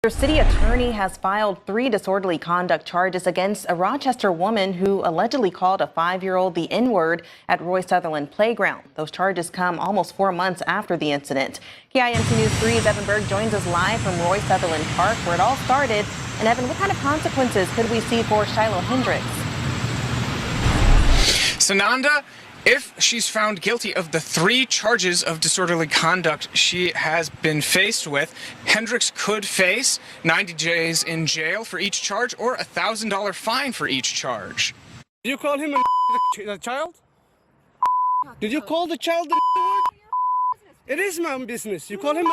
Your city attorney has filed 3 disorderly conduct charges against a Rochester woman who allegedly called a 5-year-old the N-word at Roy Sutherland Playground. Those charges come almost 4 months after the incident. KIMC News 3's Evan Berg joins us live from Roy Sutherland Park, where it all started. And Evan, what kind of consequences could we see for Shiloh Hendricks? Sananda, if she's found guilty of the 3 charges of disorderly conduct she has been faced with, Hendricks could face 90 days in jail for each charge or a $1,000 fine for each charge. Did you call him a child? Did you call the child the word? It is my own business. You call him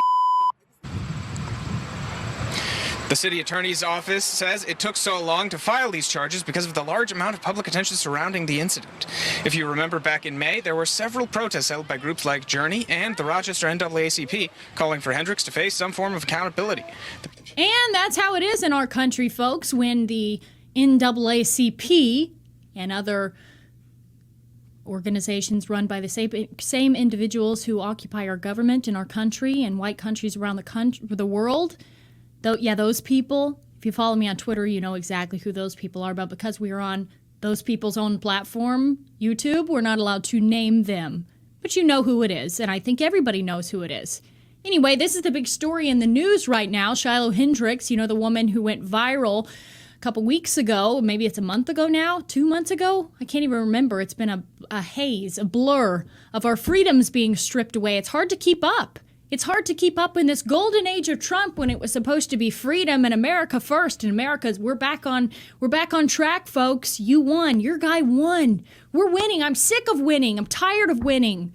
The city attorney's office says it took so long to file these charges because of the large amount of public attention surrounding the incident. If you remember back in May, there were several protests held by groups like Journey and the Rochester NAACP calling for Hendricks to face some form of accountability. And that's how it is in our country, folks, when the NAACP and other organizations run by the same individuals who occupy our government in our country and white countries around the world. Those people, if you follow me on Twitter, you know exactly who those people are. But because we are on those people's own platform, YouTube, we're not allowed to name them. But you know who it is, and I think everybody knows who it is. Anyway, this is the big story in the news right now. Shiloh Hendricks, you know, the woman who went viral a couple weeks ago. Maybe it's a month ago now, 2 months ago. I can't even remember. It's been a haze, a blur of our freedoms being stripped away. It's hard to keep up. It's hard to keep up in this golden age of Trump when it was supposed to be freedom and America first. And America's, we're back on track, folks. You won. Your guy won. We're winning. I'm sick of winning. I'm tired of winning.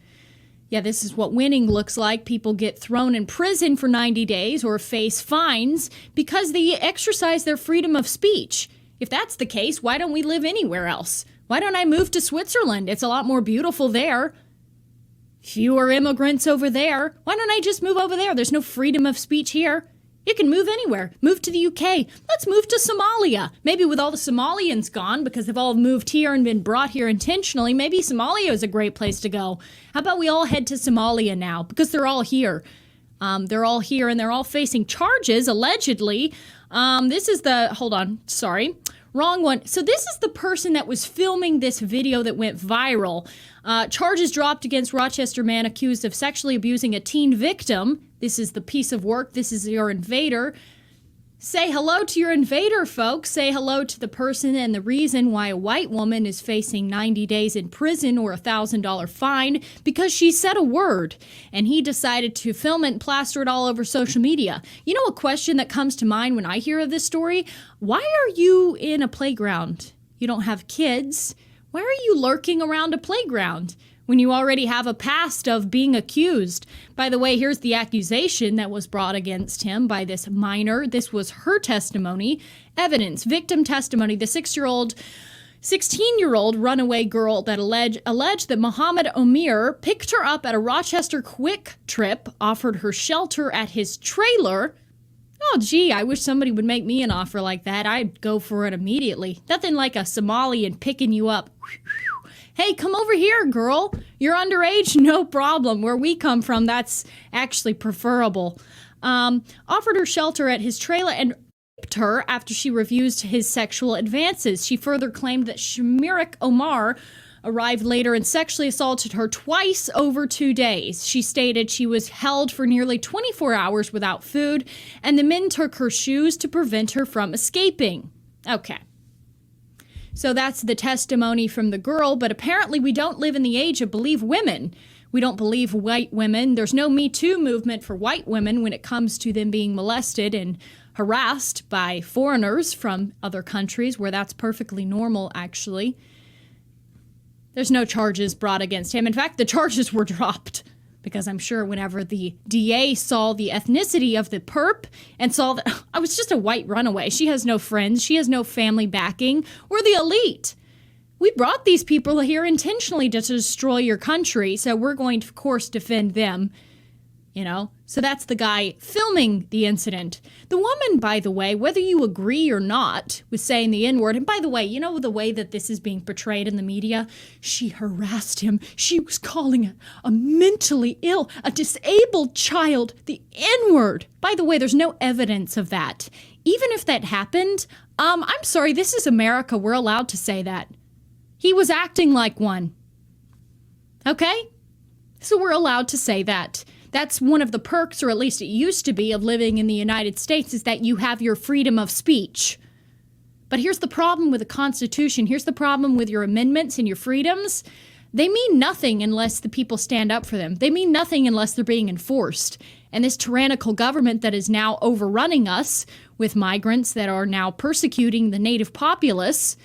Yeah, this is what winning looks like. People get thrown in prison for 90 days or face fines because they exercise their freedom of speech. If that's the case, why don't we live anywhere else? Why don't I move to Switzerland? It's a lot more beautiful there. Fewer immigrants over there. Why don't I just move over there? There's no freedom of speech here. You can move anywhere. Move to the UK. Let's move to Somalia. Maybe with all the Somalians gone, because they've all moved here and been brought here intentionally, maybe Somalia is a great place to go. How about we all head to Somalia now? Because they're all here. They're all here and they're all facing charges, allegedly. Wrong one. So this is the person that was filming this video that went viral. Charges dropped against Rochester man accused of sexually abusing a teen victim. This is the piece of work. This is your invader. Say hello to your invader, folks. Say hello to the person and the reason why a white woman is facing 90 days in prison or a $1,000 fine because she said a word. And he decided to film it and plaster it all over social media. You know, a question that comes to mind when I hear of this story? Why are you in a playground? You don't have kids. Why are you lurking around a playground when you already have a past of being accused? By the way, here's the accusation that was brought against him by this minor. This was her testimony. Evidence, victim testimony. The 16-year-old runaway girl that alleged that Muhammad Omir picked her up at a Rochester Quick Trip, offered her shelter at his trailer. Oh, gee, I wish somebody would make me an offer like that. I'd go for it immediately. Nothing like a Somalian picking you up. Hey, come over here, girl. You're underage? No problem. Where we come from, that's actually preferable. Offered her shelter at his trailer and raped her after she refused his sexual advances. She further claimed that Shamirik Omar arrived later and sexually assaulted her twice over 2 days. She stated she was held for nearly 24 hours without food, and the men took her shoes to prevent her from escaping. Okay. So that's the testimony from the girl, but apparently we don't live in the age of believe women. We don't believe white women. There's no Me Too movement for white women when it comes to them being molested and harassed by foreigners from other countries where that's perfectly normal, actually. There's no charges brought against him. In fact, the charges were dropped because I'm sure whenever the DA saw the ethnicity of the perp and saw that I was just a white runaway. She has no friends. She has no family backing. We're the elite. We brought these people here intentionally to destroy your country, so we're going to, of course, defend them. You know, so that's the guy filming the incident. The woman, by the way, whether you agree or not with saying the N-word, and by the way, you know the way that this is being portrayed in the media? She harassed him. She was calling a mentally ill, a disabled child the N-word. By the way, there's no evidence of that. Even if that happened, I'm sorry, this is America. We're allowed to say that. He was acting like one. Okay? So we're allowed to say that. That's one of the perks, or at least it used to be, of living in the United States, is that you have your freedom of speech. But here's the problem with the Constitution. Here's the problem with your amendments and your freedoms. They mean nothing unless the people stand up for them. They mean nothing unless they're being enforced. And this tyrannical government that is now overrunning us with migrants that are now persecuting the native populace,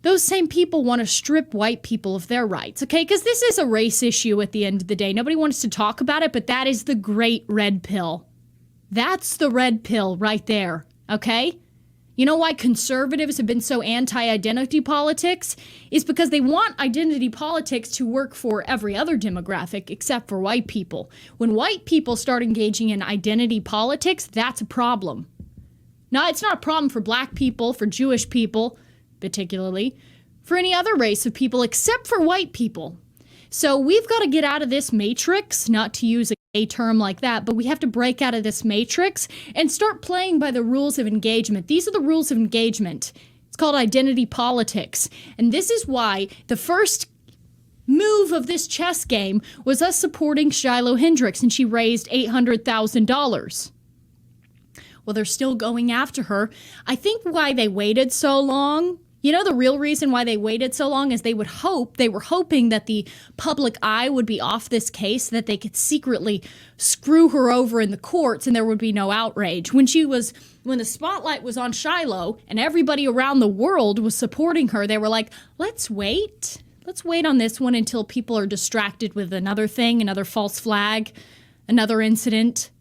those same people want to strip white people of their rights, okay? Because this is a race issue at the end of the day. Nobody wants to talk about it, but that is the great red pill. That's the red pill right there, okay? You know why conservatives have been so anti-identity politics? Is because they want identity politics to work for every other demographic except for white people. When white people start engaging in identity politics, that's a problem. Now, it's not a problem for black people, for Jewish people, particularly, for any other race of people except for white people. So we've got to get out of this matrix, not to use a term like that, but we have to break out of this matrix and start playing by the rules of engagement. These are the rules of engagement. It's called identity politics. And this is why the first move of this chess game was us supporting Shiloh Hendricks, and she raised $800,000. Well, they're still going after her. I think why they waited so long, you know, the real reason why they waited so long is they were hoping that the public eye would be off this case, that they could secretly screw her over in the courts and there would be no outrage. When the spotlight was on Shiloh and everybody around the world was supporting her, they were like, let's wait on this one until people are distracted with another thing, another false flag, another incident.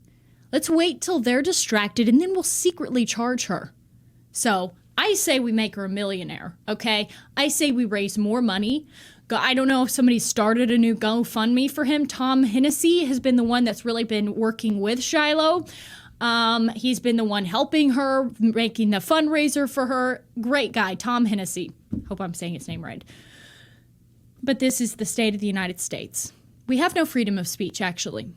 Let's wait till they're distracted and then we'll secretly charge her. So I say we make her a millionaire, okay? I say we raise more money. I don't know if somebody started a new GoFundMe for him. Tom Hennessy has been the one that's really been working with Shiloh. He's been the one helping her, making the fundraiser for her. Great guy, Tom Hennessy. Hope I'm saying his name right. But this is the state of the United States. We have no freedom of speech, actually.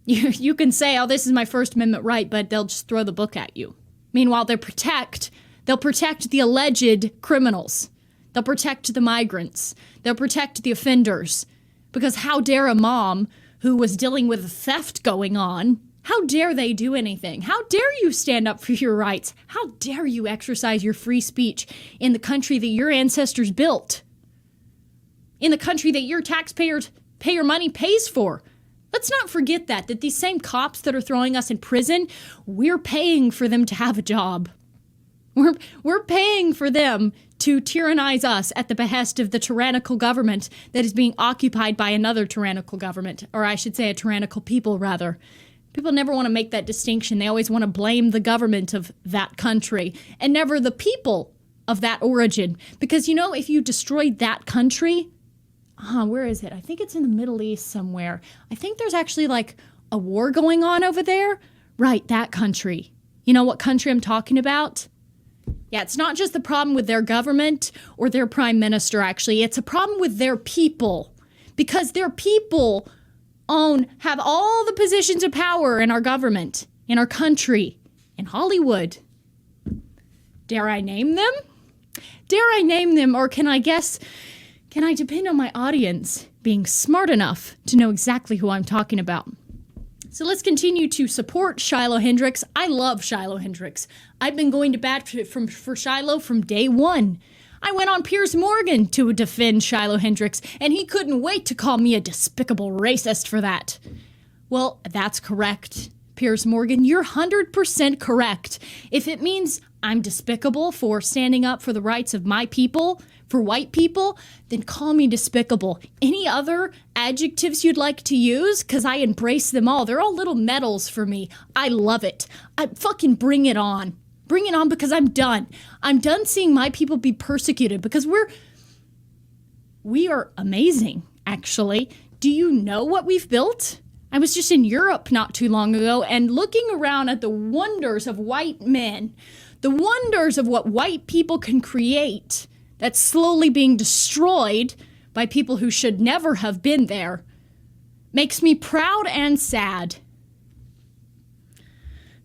You can say, oh, this is my First Amendment right, but they'll just throw the book at you. Meanwhile, they'll protect the alleged criminals. They'll protect the migrants. They'll protect the offenders. Because how dare a mom who was dealing with a theft going on, how dare they do anything? How dare you stand up for your rights? How dare you exercise your free speech in the country that your ancestors built? In the country that your taxpayers money pays for? Let's not forget that these same cops that are throwing us in prison, we're paying for them to have a job. We're paying for them to tyrannize us at the behest of the tyrannical government that is being occupied by another tyrannical government, or I should say a tyrannical people, rather. People never want to make that distinction. They always want to blame the government of that country and never the people of that origin. Because, you know, if you destroyed that country, where is it? I think it's in the Middle East somewhere. I think there's actually like a war going on over there. Right, that country. You know what country I'm talking about? Yeah, it's not just the problem with their government or their prime minister, actually. It's a problem with their people. Because their people have all the positions of power in our government, in our country, in Hollywood. Dare I name them? Dare I name them, or can I depend on my audience being smart enough to know exactly who I'm talking about? So let's continue to support Shiloh Hendricks. I love Shiloh Hendricks. I've been going to bat for Shiloh from day one. I went on Piers Morgan to defend Shiloh Hendricks, and he couldn't wait to call me a despicable racist for that. Well, that's correct. Piers Morgan, you're 100% correct. If it means I'm despicable for standing up for the rights of my people, for white people, then call me despicable. Any other adjectives you'd like to use? Because I embrace them all. They're all little medals for me. I love it. I fucking bring it on. Bring it on, because I'm done. I'm done seeing my people be persecuted, because we are amazing, actually. Do you know what we've built? I was just in Europe not too long ago and looking around at the wonders of white men, the wonders of what white people can create that's slowly being destroyed by people who should never have been there, makes me proud and sad.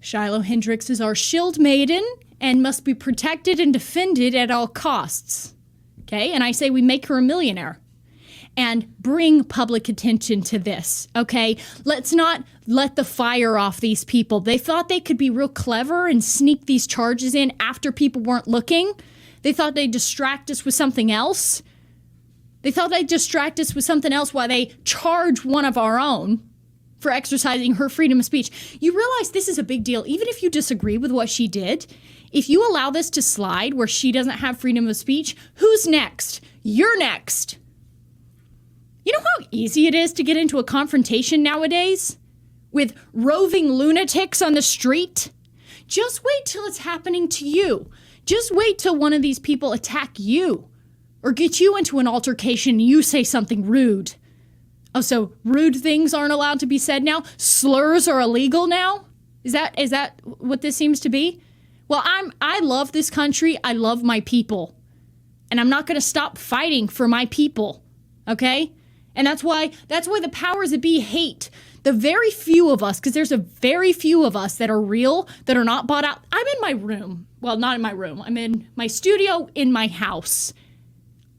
Shiloh Hendrix is our shield maiden and must be protected and defended at all costs. Okay, and I say we make her a millionaire and bring public attention to this, okay? Let's not let the fire off these people. They thought they could be real clever and sneak these charges in after people weren't looking. They thought they'd distract us with something else. They thought they'd distract us with something else while they charge one of our own for exercising her freedom of speech. You realize this is a big deal. Even if you disagree with what she did, if you allow this to slide where she doesn't have freedom of speech, who's next? You're next. You know how easy it is to get into a confrontation nowadays with roving lunatics on the street? Just wait till it's happening to you. Just wait till one of these people attack you or get you into an altercation and you say something rude. Oh, so rude things aren't allowed to be said now? Slurs are illegal now? Is that what this seems to be? Well, I love this country. I love my people. And I'm not going to stop fighting for my people. Okay? And that's why the powers that be hate the very few of us, because there's a very few of us that are real, that are not bought out. I'm in my room. Well, not in my room. I'm in my studio in my house.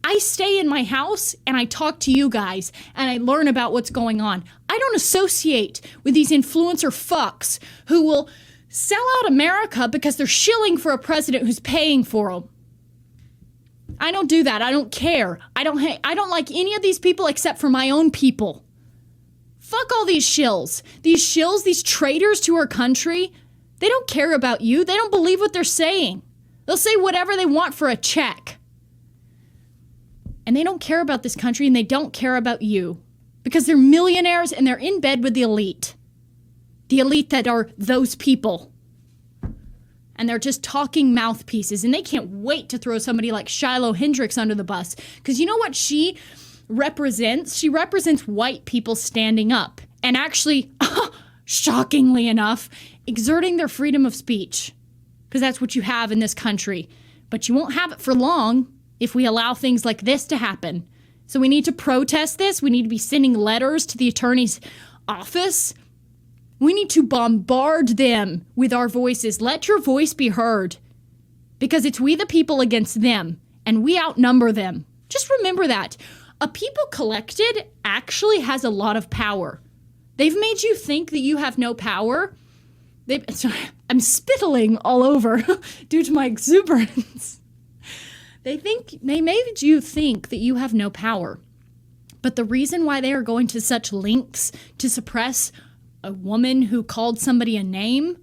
I stay in my house and I talk to you guys and I learn about what's going on. I don't associate with these influencer fucks who will sell out America because they're shilling for a president who's paying for them. I don't do that. I don't care. I don't like any of these people except for my own people. Fuck all these shills. These traitors to our country, they don't care about you. They don't believe what they're saying. They'll say whatever they want for a check. And they don't care about this country and they don't care about you because they're millionaires and they're in bed with the elite. The elite that are those people. And they're just talking mouthpieces and they can't wait to throw somebody like Shiloh Hendrix under the bus. Because you know what she represents? She represents white people standing up and actually, shockingly enough, exerting their freedom of speech. Because that's what you have in this country. But you won't have it for long if we allow things like this to happen. So we need to protest this. We need to be sending letters to the attorney's office. We need to bombard them with our voices. Let your voice be heard. Because it's we the people against them. And we outnumber them. Just remember that. A people collected actually has a lot of power. They've made you think that you have no power. I'm spittling all over due to my exuberance. They made you think that you have no power. But the reason why they are going to such lengths to suppress a woman who called somebody a name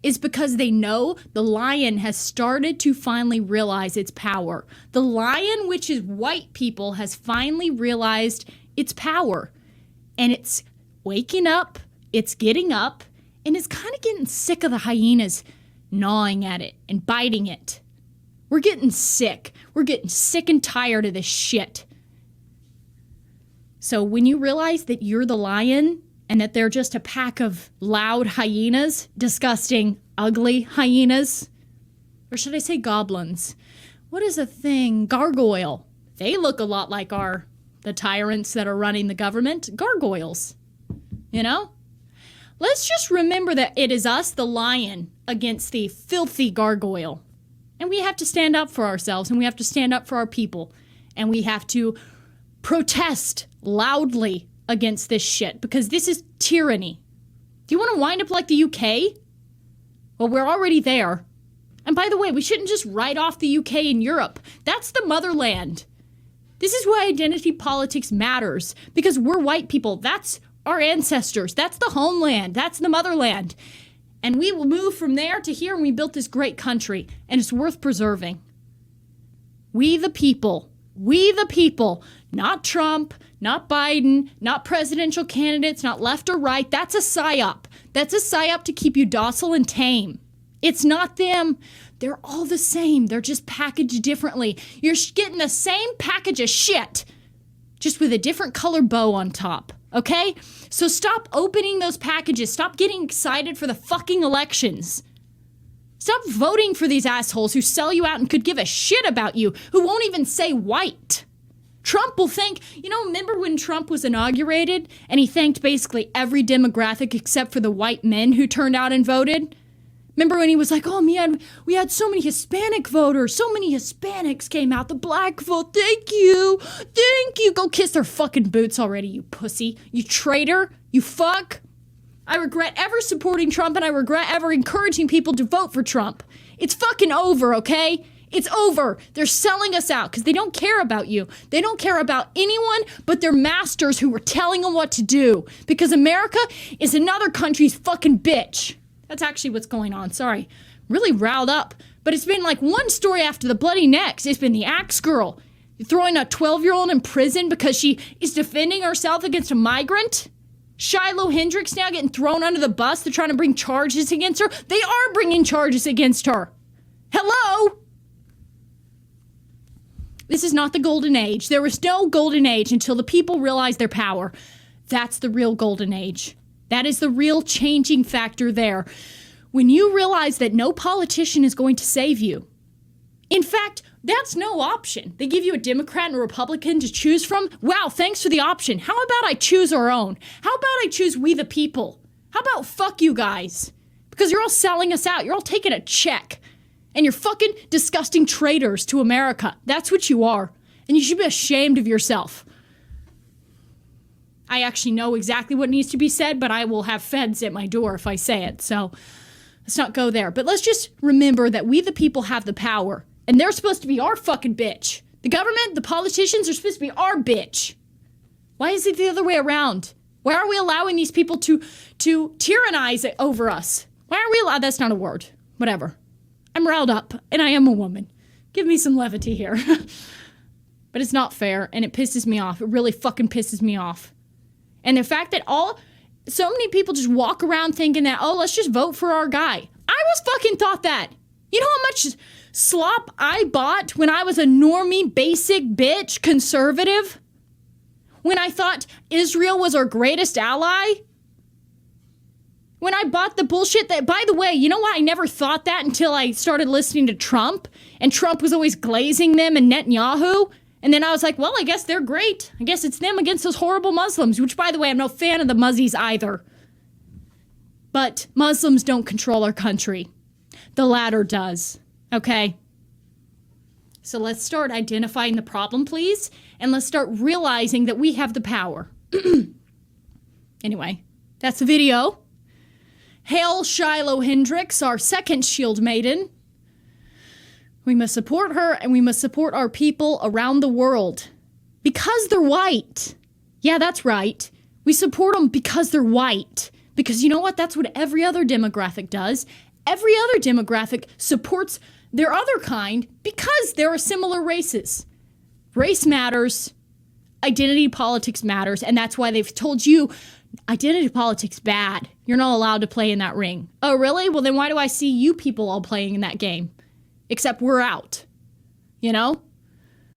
is because they know the lion has started to finally realize its power. The lion, which is white people, has finally realized its power. And it's waking up, it's getting up, and it's kind of getting sick of the hyenas gnawing at it and biting it. We're getting sick. We're getting sick and tired of this shit. So when you realize that you're the lion and that they're just a pack of loud hyenas, disgusting, ugly hyenas, or should I say goblins? What is a thing? Gargoyle. They look a lot like the tyrants that are running the government. Gargoyles. You know? Let's just remember that it is us, the lion, against the filthy gargoyle. And we have to stand up for ourselves, and we have to stand up for our people, and we have to protest loudly against this shit, because this is tyranny. Do you want to wind up like the UK? Well, we're already there. And by the way, we shouldn't just write off the UK and Europe. That's the motherland. This is why identity politics matters, because we're white people. That's our ancestors. That's the homeland. That's the motherland. And we will move from there to here, and we built this great country, and it's worth preserving. We the people, not Trump, not Biden, not presidential candidates, not left or right. That's a psyop. That's a psyop to keep you docile and tame. It's not them. They're all the same. They're just packaged differently. You're getting the same package of shit, just with a different color bow on top, okay? So stop opening those packages. Stop getting excited for the fucking elections. Stop voting for these assholes who sell you out and could give a shit about you, who won't even say white. Trump will thank, remember when Trump was inaugurated and he thanked basically every demographic except for the white men who turned out and voted? Remember when he was like, oh man, we had so many Hispanic voters, so many Hispanics came out, the black vote, thank you, go kiss their fucking boots already, you pussy, you traitor, you fuck. I regret ever supporting Trump and I regret ever encouraging people to vote for Trump. It's fucking over, okay? It's over. They're selling us out because they don't care about you. They don't care about anyone but their masters who were telling them what to do. Because America is another country's fucking bitch. That's actually what's going on. Sorry. Really riled up. But it's been like one story after the bloody next. It's been the Axe girl throwing a 12-year-old in prison because she is defending herself against a migrant. Shiloh Hendricks now getting thrown under the bus. They're trying to bring charges against her. They are bringing charges against her. Hello? This is not the golden age. There was no golden age until the people realized their power. That's the real golden age. That is the real changing factor there. When you realize that no politician is going to save you. In fact, that's no option. They give you a Democrat and a Republican to choose from. Wow, thanks for the option. How about I choose our own? How about I choose we the people? How about fuck you guys? Because you're all selling us out. You're all taking a check. And you're fucking disgusting traitors to America. That's what you are. And you should be ashamed of yourself. I actually know exactly what needs to be said, but I will have feds at my door if I say it. So let's not go there. But let's just remember that we the people have the power. And they're supposed to be our fucking bitch. The government, the politicians are supposed to be our bitch. Why is it the other way around? Why are we allowing these people to tyrannize over us? Why are we allowed? That's not a word. Whatever. I'm riled up, and I am a woman. Give me some levity here. But it's not fair, and it pisses me off. It really fucking pisses me off. And the fact that so many people just walk around thinking that, oh, let's just vote for our guy. I was fucking thought that. You know how much slop I bought when I was a normie, basic bitch conservative? When I thought Israel was our greatest ally? When I bought the bullshit that, by the way, you know what? I never thought that until I started listening to Trump. And Trump was always glazing them and Netanyahu. And then I was like, well, I guess they're great. I guess it's them against those horrible Muslims, which, by the way, I'm no fan of the Muzzies either. But Muslims don't control our country. The latter does. Okay? So let's start identifying the problem, please. And let's start realizing that we have the power. Anyway, that's the video. Hail Shiloh Hendricks, our second shield maiden. We must support her and we must support our people around the world. Because they're white. Yeah, that's right. We support them because they're white. Because you know what? That's what every other demographic does. Every other demographic supports their other kind because there are similar races. Race matters. Identity politics matters. And that's why they've told you identity politics bad. You're not allowed to play in that ring. Oh, really? Well, then why do I see you people all playing in that game? Except we're out. You know?